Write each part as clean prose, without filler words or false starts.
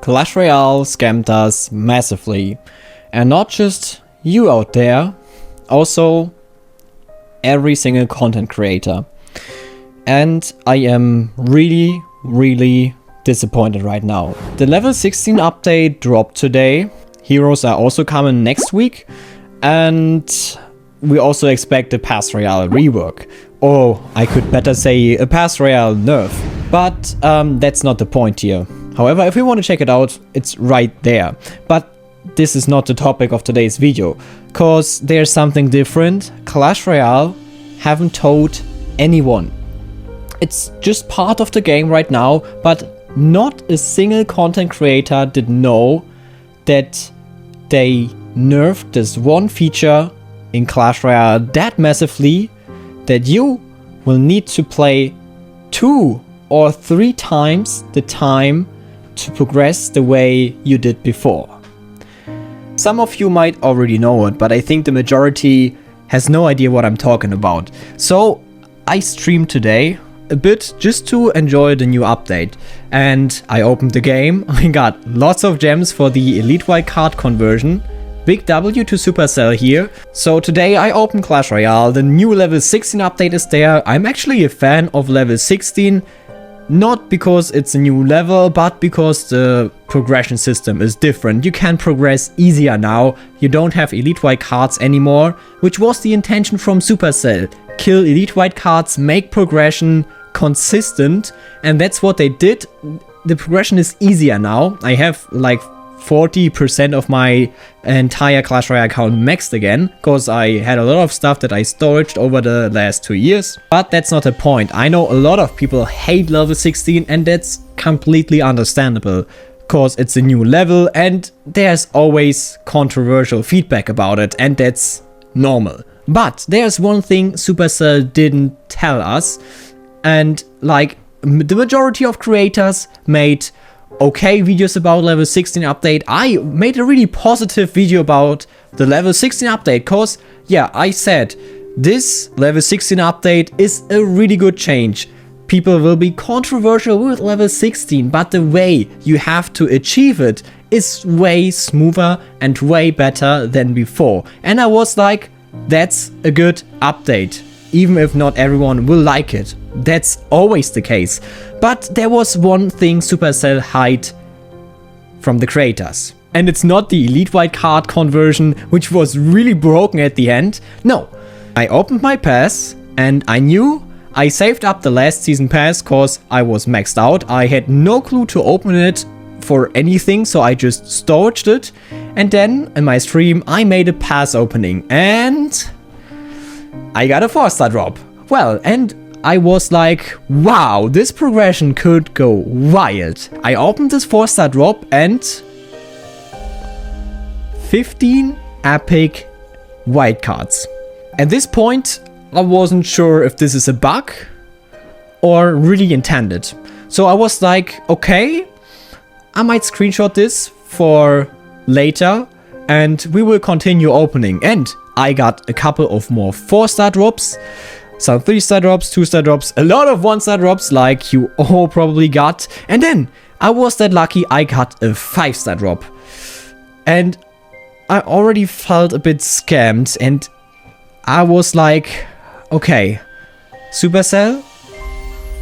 Clash Royale scammed us massively. And not just you out there, also every single content creator. And I am really disappointed right now. The level 16 update dropped today. Heroes are also coming next week. And we also expect a Pass Royale rework. Or I could better say a Pass Royale nerf. But that's not the point here. However, if we want to check it out, it's right there. But this is not the topic of today's video. Cause there's something different. Clash Royale haven't told anyone. It's just part of the game right now, but not a single content creator did know that they nerfed this one feature in Clash Royale that massively that you will need to play 2 or 3 times the time to progress the way you did before. Some of you might already know it, but I think the majority has no idea what I'm talking about. So I streamed today a bit just to enjoy the new update, and I opened the game. I got lots of gems for the Elite Wildcard conversion. Big W to Supercell here. So today I opened Clash Royale. The new level 16 update is there. I'm actually a fan of level 16. Not because it's a new level, but because the progression system is different. You can progress easier now. You don't have Elite White cards anymore, which was the intention from Supercell. Kill Elite White cards, make progression consistent, and that's what they did. The progression is easier now. I have like 40% of my entire Clash Royale account maxed again, because I had a lot of stuff that I storaged over the last 2 years. But that's not the point. I know a lot of people hate level 16, and that's completely understandable, because it's a new level and there's always controversial feedback about it, and that's normal. But there's one thing Supercell didn't tell us, and like the majority of creators made okay videos about level 16 update. I made a really positive video about the level 16 update, cause yeah, I said this level 16 update is a really good change. People will be controversial with level 16, but the way you have to achieve it is way smoother and way better than before. And I was like, that's a good update, even if not everyone will like it. That's always the case. But there was one thing Supercell hid from the creators. And it's not the Elite White card conversion, which was really broken at the end. No, I opened my pass and I knew I saved up the last season pass cause I was maxed out. I had no clue to open it for anything, so I just storaged it. And then in my stream I made a pass opening and I got a 4-star drop. Well, and I was like, wow, this progression could go wild. I opened this 4-star drop and 15 epic wildcards. At this point, I wasn't sure if this is a bug or really intended. So I was like, okay, I might screenshot this for later and we will continue opening. And I got a couple of more 4-star drops. Some 3-star drops, 2-star drops, a lot of 1-star drops like you all probably got. And then I was that lucky I got a 5-star drop. And I already felt a bit scammed and I was like, okay, Supercell,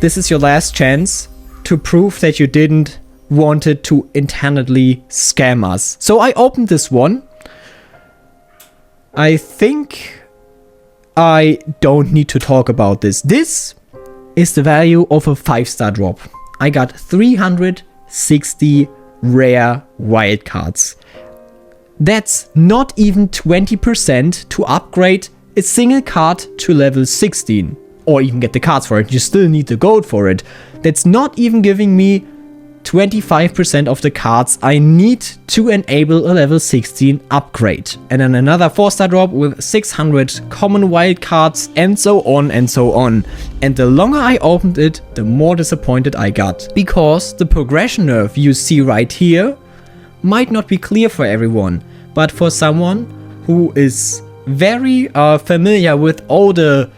this is your last chance to prove that you didn't wanted to intendedly scam us. So I opened this one. I think I don't need to talk about this. This is the value of a 5-star drop. I got 360 rare wildcards. That's not even 20% to upgrade a single card to level 16. Or even get the cards for it. You still need the gold for it. That's not even giving me 25% of the cards I need to enable a level 16 upgrade. And then another 4-star drop with 600 common wild cards and so on and so on. And the longer I opened it, the more disappointed I got. Because the progression nerf you see right here might not be clear for everyone. But for someone who is very familiar with all the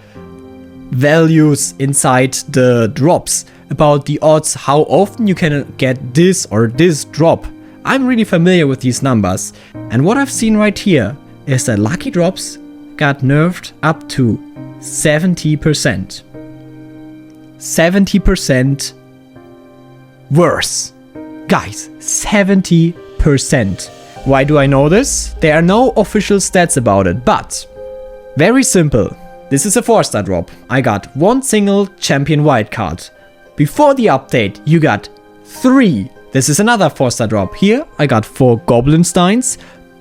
values inside the drops, about the odds how often you can get this or this drop, I'm really familiar with these numbers. And what I've seen right here is that lucky drops got nerfed up to 70%. 70% worse. Guys, 70%. Why do I know this? There are no official stats about it, but very simple. This is a 4-star drop. I got one single champion wildcard. Before the update, you got 3. This is another 4-star drop. Here, I got 4 Goblin Steins.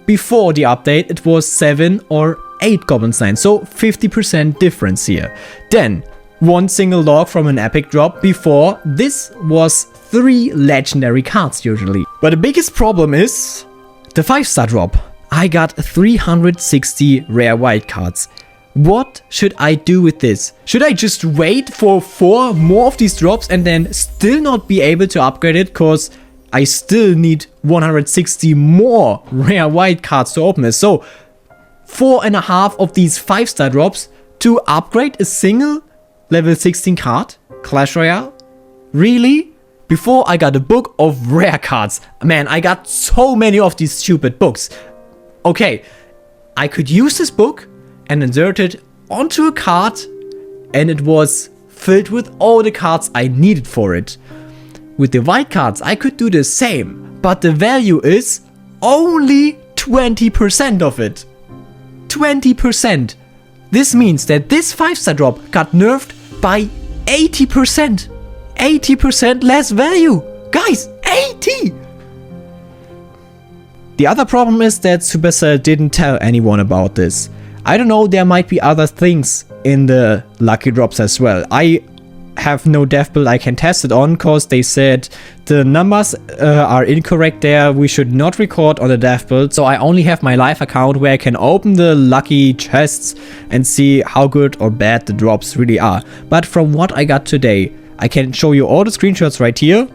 Before the update, it was 7 or 8 Goblin Steins. So 50% difference here. Then, one single log from an epic drop. Before, this was 3 legendary cards usually. But the biggest problem is the 5-star drop. I got 360 rare wildcards. What should I do with this? Should I just wait for 4 more of these drops and then still not be able to upgrade it? Because I still need 160 more rare wildcards to open it. So 4.5 of these 5-star drops to upgrade a single level 16 card? Clash Royale? Really? Before I got a book of rare cards. Man, I got so many of these stupid books. Okay, I could use this book and insert it onto a card, and it was filled with all the cards I needed for it. With the white cards I could do the same, but the value is only 20% of it. 20%. This means that this 5-star drop got nerfed by 80%. 80% less value. Guys, 80! The other problem is that Supercell didn't tell anyone about this. I don't know, there might be other things in the lucky drops as well. I have no dev build I can test it on, because they said the numbers are incorrect there. We should not record on the dev build. So I only have my live account where I can open the lucky chests and see how good or bad the drops really are. But from what I got today, I can show you all the screenshots right here.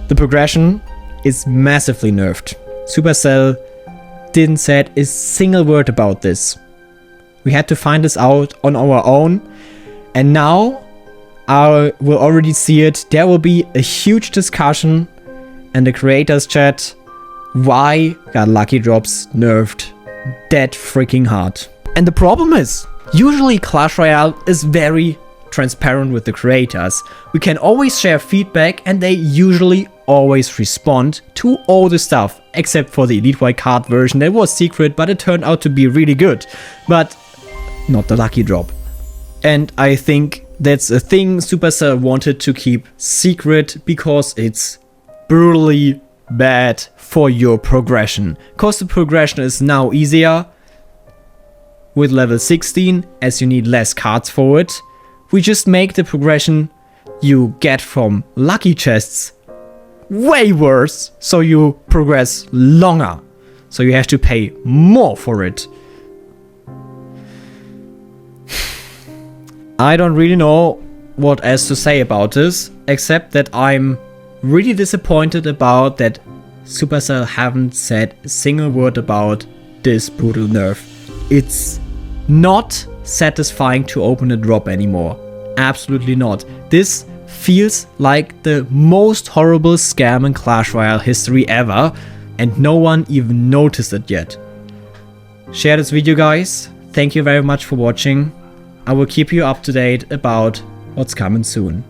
The progression is massively nerfed. Supercell didn't say a single word about this. We had to find this out on our own, and now I will already see it. There will be a huge discussion in the creators chat why got lucky drops nerfed that freaking hard. And the problem is, usually Clash Royale is very transparent with the creators. We can always share feedback and they usually always respond to all the stuff, except for the Elite White card version that was secret, but it turned out to be really good. But not the lucky drop. And I think that's a thing Supercell wanted to keep secret, because it's brutally bad for your progression. Because the progression is now easier with level 16, as you need less cards for it. We just make the progression you get from lucky chests way worse, so you progress longer. So you have to pay more for it. I don't really know what else to say about this, except that I'm really disappointed about that Supercell haven't said a single word about this brutal nerf. It's not satisfying to open a drop anymore. Absolutely not. This feels like the most horrible scam in Clash Royale history ever, and no one even noticed it yet. Share this video, guys. Thank you very much for watching. I will keep you up to date about what's coming soon.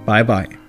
Bye bye.